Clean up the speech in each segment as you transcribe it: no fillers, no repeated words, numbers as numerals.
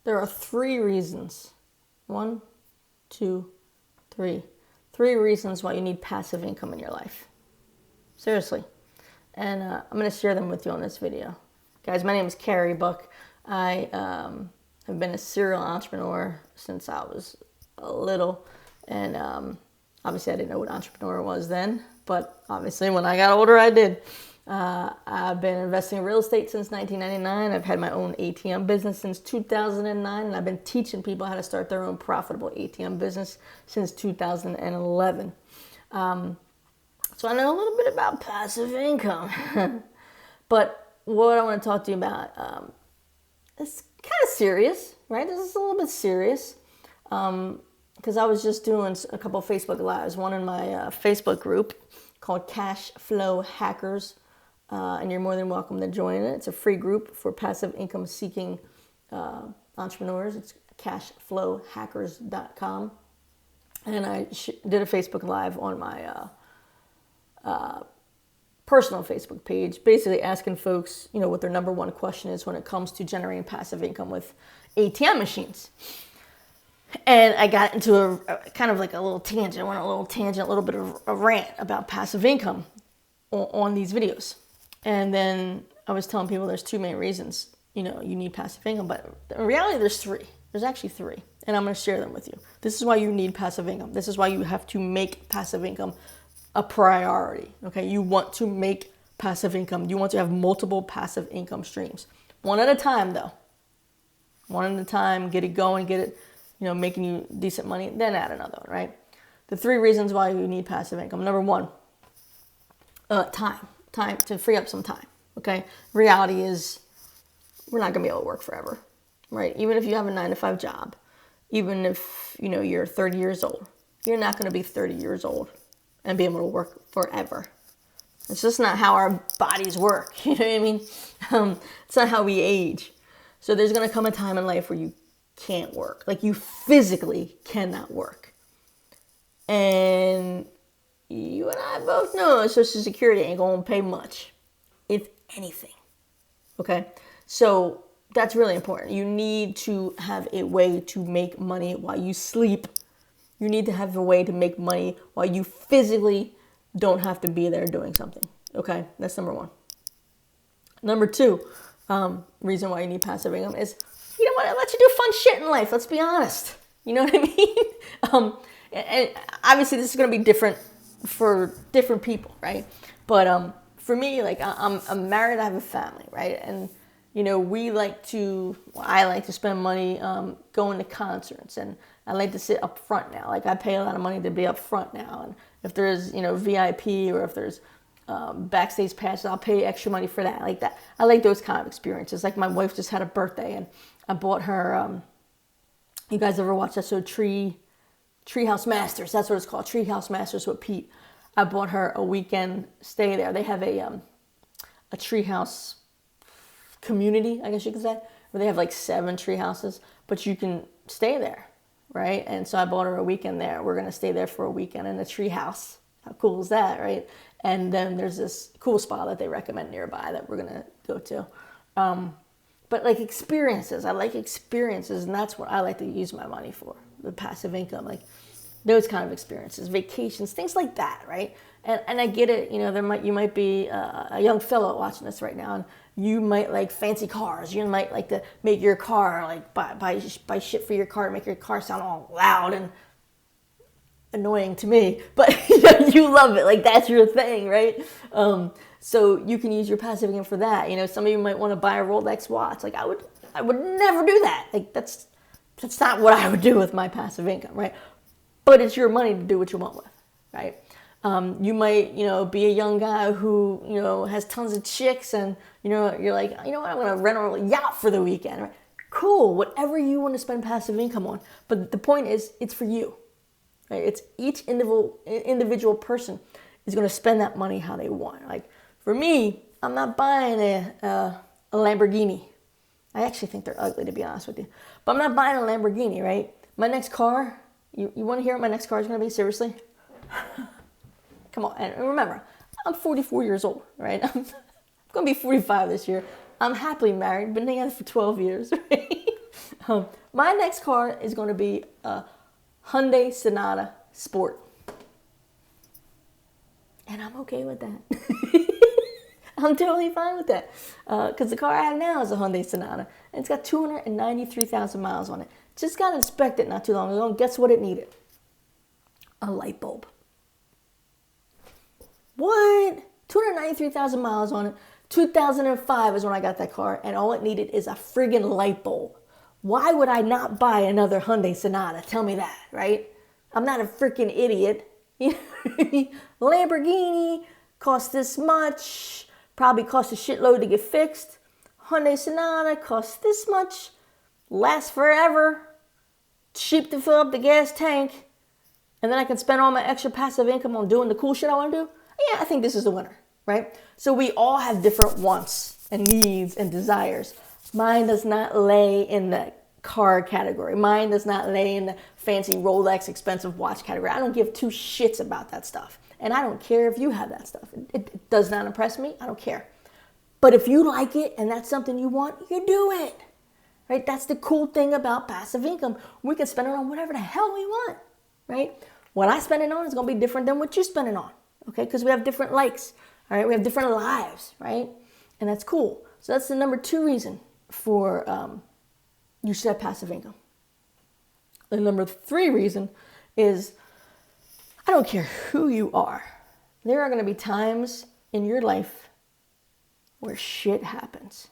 There are three reasons. One, two, three. Three reasons why you need passive income in your life. Seriously. And I'm going to share them with you on this video. Guys, my name is Carey Buck. I have been a serial entrepreneur since I was little. And obviously I didn't know what entrepreneur was then. But obviously when I got older, I did. I've been investing in real estate since 1999. I've had my own ATM business since 2009. And I've been teaching people how to start their own profitable ATM business since 2011. So I know a little bit about passive income. But what I want to talk to you about is kind of serious, right? This is a little bit serious. Because I was just doing a couple of Facebook Lives, one in my Facebook group called Cash Flow Hackers. And you're more than welcome to join it. It's a free group for passive income seeking entrepreneurs. It's cashflowhackers.com. And I did a Facebook Live on my personal Facebook page, basically asking folks, what their number one question is when it comes to generating passive income with ATM machines. And I got into a kind of like a little tangent, a little bit of a rant about passive income on these videos. And then I was telling people there's two main reasons, you need passive income. But in reality, there's three. There's actually three. And I'm going to share them with you. This is why you need passive income. This is why you have to make passive income a priority. Okay, you want to make passive income. You want to have multiple passive income streams. One at a time, though. One at a time, get it going, get it, making you decent money, then add another one, right? The three reasons why you need passive income. Number one, time to free up some time, okay? Reality is we're not going to be able to work forever, right? Even if you have a 9-to-5 job, even if, you're 30 years old, you're not going to be 30 years old and be able to work forever. It's just not how our bodies work, you know what I mean? It's not how we age. So there's going to come a time in life where you can't work. Like you physically cannot work. And you and I both know Social Security ain't going to pay much, if anything. Okay? So that's really important. You need to have a way to make money while you sleep. You need to have a way to make money while you physically don't have to be there doing something. Okay? That's number one. Number two, reason why you need passive income is, it lets you do fun shit in life. Let's be honest. You know what I mean? And obviously this is going to be different for different people, right? But for me, like I'm married, I have a family, right? And I like to spend money going to concerts, and I like to sit up front now. Like I pay a lot of money to be up front now, and if there's VIP or if there's backstage passes, I'll pay extra money for that. Like that, I like those kind of experiences. Like my wife just had a birthday, and I bought her. You guys ever watch that show Treehouse Masters? That's what it's called, Treehouse Masters with Pete. I bought her a weekend stay there. They have a treehouse community, I guess you could say, where they have like 7 tree houses, but you can stay there, right? And so I bought her a weekend there. We're gonna stay there for a weekend in a tree house. How cool is that, right? And then there's this cool spot that they recommend nearby that we're gonna go to. But like experiences, I like experiences, and that's what I like to use my money for, the passive income, like those kind of experiences, vacations, things like that, right? And I get it, you might be a young fellow watching this right now, and you might like fancy cars. You might like to make your car, like buy shit for your car to make your car sound all loud and annoying to me, but you love it, like that's your thing, right? So you can use your passive income for that. Some of you might want to buy a Rolex watch. Like I would never do that. Like that's not what I would do with my passive income, right? But it's your money to do what you want with, right? You might, be a young guy who, has tons of chicks, and you're like, what, I'm gonna rent a yacht for the weekend, right? Cool, whatever you want to spend passive income on. But the point is, it's for you. Right? It's each individual person is going to spend that money how they want. Like for me, I'm not buying a Lamborghini. I actually think they're ugly, to be honest with you. But I'm not buying a Lamborghini, right? My next car, you want to hear what my next car is going to be? Seriously? Come on. And remember, I'm 44 years old, right? I'm going to be 45 this year. I'm happily married, been together for 12 years, right? My next car is going to be a Hyundai Sonata Sport. And I'm okay with that. I'm totally fine with that. Because the car I have now is a Hyundai Sonata. And it's got 293,000 miles on it. Just got inspected not too long ago. And guess what it needed? A light bulb. What? 293,000 miles on it. 2005 is when I got that car. And all it needed is a friggin' light bulb. Why would I not buy another Hyundai Sonata? Tell me that, right? I'm not a freaking idiot. Lamborghini costs this much. Probably costs a shitload to get fixed. Hyundai Sonata costs this much. Lasts forever. Cheap to fill up the gas tank. And then I can spend all my extra passive income on doing the cool shit I want to do. Yeah, I think this is the winner, right? So we all have different wants and needs and desires. Mine does not lay in the car category. Mine does not lay in the fancy Rolex expensive watch category. I don't give two shits about that stuff. And I don't care if you have that stuff. It does not impress me. I don't care. But if you like it and that's something you want, you do it. Right? That's the cool thing about passive income. We can spend it on whatever the hell we want. Right? What I spend it on is going to be different than what you spend it on. Okay? Because we have different likes. All right? We have different lives. Right? And that's cool. So that's the number 2 reason for you should have passive income. The number 3 reason is I don't care who you are. There are going to be times in your life where shit happens.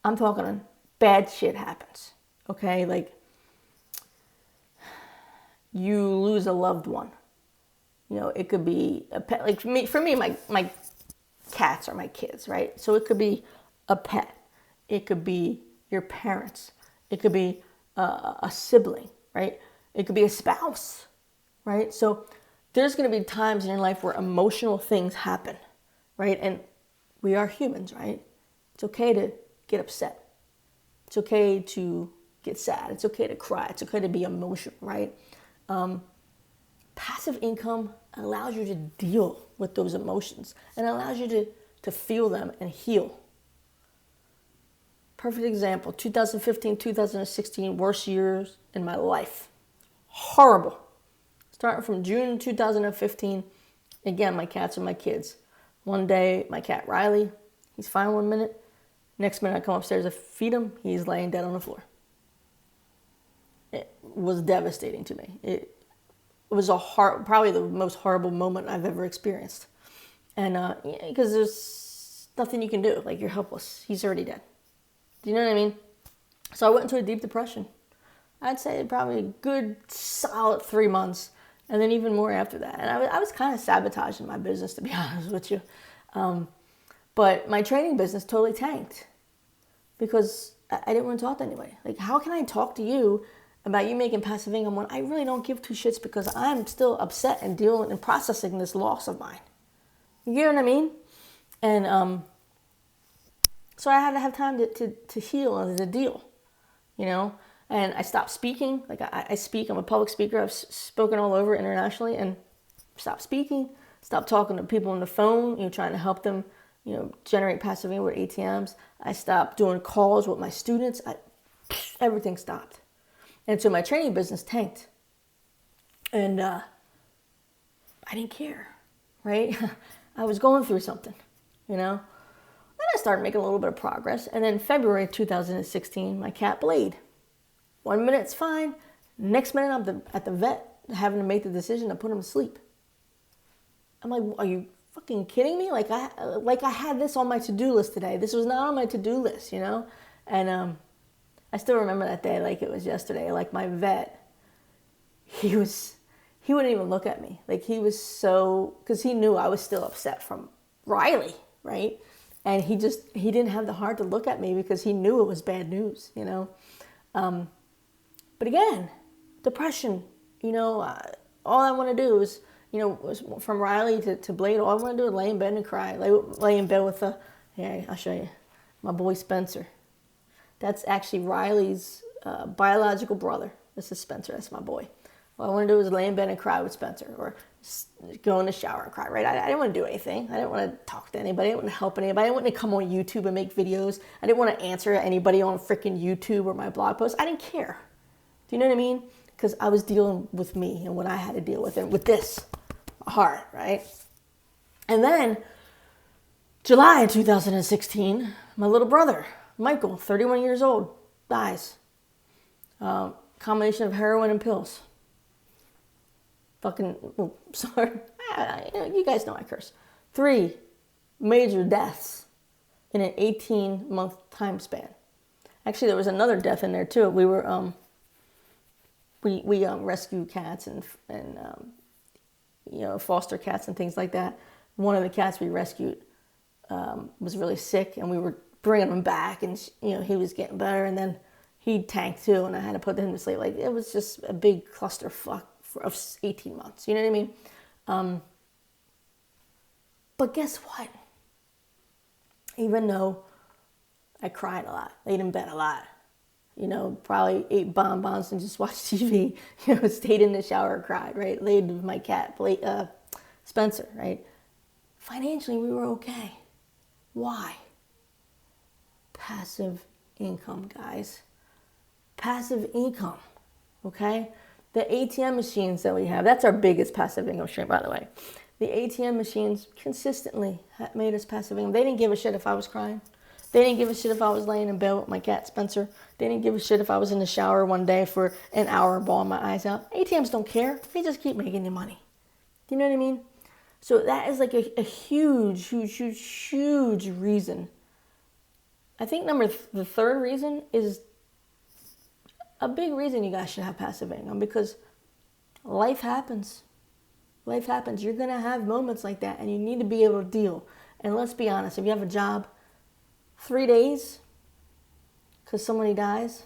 I'm talking bad shit happens. Okay? Like you lose a loved one. You know, it could be a pet. Like for me, my cats are my kids, right? So it could be a pet. It could be your parents. It could be a sibling, right? It could be a spouse, right? So there's going to be times in your life where emotional things happen, right? And we are humans, right? It's okay to get upset. It's okay to get sad. It's okay to cry. It's okay to be emotional, right? Passive income allows you to deal with those emotions and allows you to feel them and heal. Perfect example, 2015, 2016, worst years in my life. Horrible. Starting from June 2015, again, my cats are my kids. One day, my cat Riley, he's fine 1 minute. Next minute, I come upstairs to feed him. He's laying dead on the floor. It was devastating to me. It was probably the most horrible moment I've ever experienced. And because there's nothing you can do. Like, you're helpless. He's already dead. Do you know what I mean? So I went into a deep depression. I'd say probably a good solid 3 months. And then even more after that. And I was kind of sabotaging my business, to be honest with you. But my training business totally tanked. Because I didn't want to talk to anybody. Like, how can I talk to you about you making passive income when I really don't give two shits because I'm still upset and dealing and processing this loss of mine? You get what I mean? And so I had to have time to heal and to deal, you know? And I stopped speaking. Like, I speak. I'm a public speaker. I've spoken all over internationally and stopped speaking. Stopped talking to people on the phone, you know, trying to help them, you know, generate passive income with ATMs. I stopped doing calls with my students. Everything stopped. And so my training business tanked. And I didn't care, right? I was going through something, you know? Then I started making a little bit of progress. And then February 2016, my cat Blade. 1 minute it's fine. Next minute I'm at the vet having to make the decision to put him to sleep. I'm like, are you fucking kidding me? Like I had this on my to-do list today. This was not on my to-do list, you know? And I still remember that day like it was yesterday. Like, my vet, he wouldn't even look at me. Like, he was so, because he knew I was still upset from Riley, right? And he didn't have the heart to look at me because he knew it was bad news, you know? But again, depression, you know, all I want to do is, you know, from Riley to Blade, all I want to do is lay in bed and cry. Lay in bed with yeah, I'll show you, my boy Spencer. That's actually Riley's biological brother. This is Spencer, that's my boy. All I want to do is lay in bed and cry with Spencer, or go in the shower and cry, right? I didn't want to do anything. I didn't want to talk to anybody. I didn't want to help anybody. I didn't want to come on YouTube and make videos. I didn't want to answer anybody on freaking YouTube or my blog posts. I didn't care. Do you know what I mean? Because I was dealing with me and what I had to deal with, and with this heart, right? And then July 2016, my little brother, Michael, 31 years old, dies. Combination of heroin and pills. Fucking, oh, sorry. You guys know I curse. 3 major deaths in an 18-month time span. Actually, there was another death in there too. We were, we rescue cats and foster cats and things like that. One of the cats we rescued was really sick, and we were bringing him back, and he was getting better, and then he tanked too, and I had to put him to sleep. Like, it was just a big clusterfuck of 18 months. You know what I mean? But guess what? Even though I cried a lot, laid in bed a lot, probably ate bonbons and just watched TV, stayed in the shower and cried, right? Laid with my cat, Spencer, right? Financially, we were okay. Why? Passive income, guys. Passive income, okay? The ATM machines that we have, that's our biggest passive income stream, by the way. The ATM machines consistently made us passive income. They didn't give a shit if I was crying. They didn't give a shit if I was laying in bed with my cat, Spencer. They didn't give a shit if I was in the shower one day for an hour bawling my eyes out. ATMs don't care. They just keep making you money. Do you know what I mean? So that is like a huge, huge, huge, huge reason. I think the third reason is a big reason you guys should have passive income, because life happens. Life happens. You're going to have moments like that, and you need to be able to deal. And let's be honest, if you have a job, 3 days because somebody dies,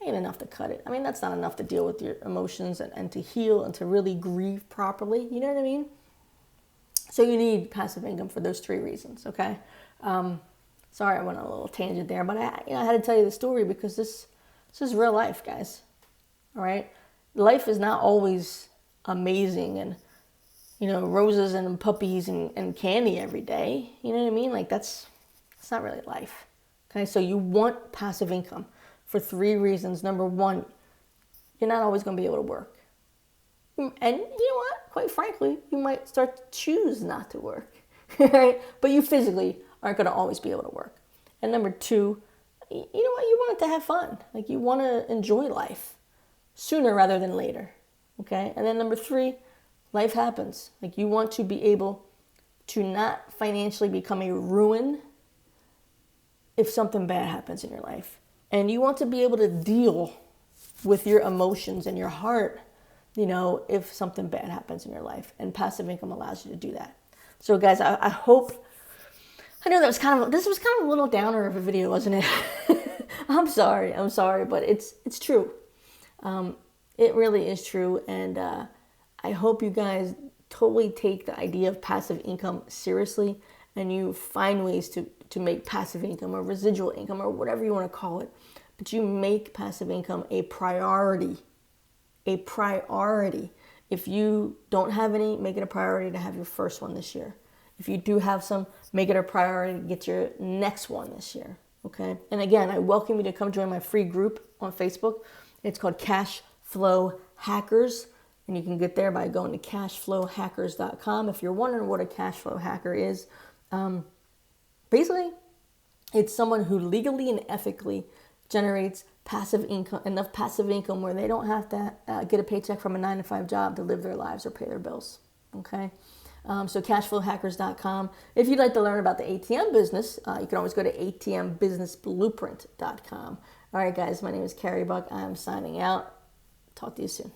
ain't enough to cut it. I mean, that's not enough to deal with your emotions and to heal and to really grieve properly. You know what I mean? So you need passive income for those 3 reasons, okay? Sorry I went on a little tangent there, but I had to tell you the story because this is real life, guys. All right? Life is not always amazing and, roses and puppies and candy every day. You know what I mean? Like, that's not really life. Okay? So you want passive income for 3 reasons. Number 1, you're not always going to be able to work. And you know what? Quite frankly, you might start to choose not to work. Right? But you physically aren't going to always be able to work. And number 2, you know what? You want it to have fun. Like, you want to enjoy life sooner rather than later. Okay? And then number 3, life happens. Like, you want to be able to not financially become a ruin if something bad happens in your life. And you want to be able to deal with your emotions and your heart, if something bad happens in your life. And passive income allows you to do that. So guys, I hope, I know this was kind of a little downer of a video, wasn't it? I'm sorry, but it's true. It really is true. And I hope you guys totally take the idea of passive income seriously, and you find ways to make passive income or residual income or whatever you want to call it. But you make passive income a priority. A priority. If you don't have any, make it a priority to have your first one this year. If you do have some, make it a priority to get your next one this year. Okay? And again, I welcome you to come join my free group on Facebook. It's called Cash Flow Hackers. And you can get there by going to cashflowhackers.com. If you're wondering what a cash flow hacker is, basically, it's someone who legally and ethically generates passive income, enough passive income where they don't have to get a paycheck from a 9-to-5 job to live their lives or pay their bills. Okay? So cashflowhackers.com. If you'd like to learn about the ATM business, you can always go to atmbusinessblueprint.com. All right, guys, my name is Carey Buck. I'm signing out. Talk to you soon.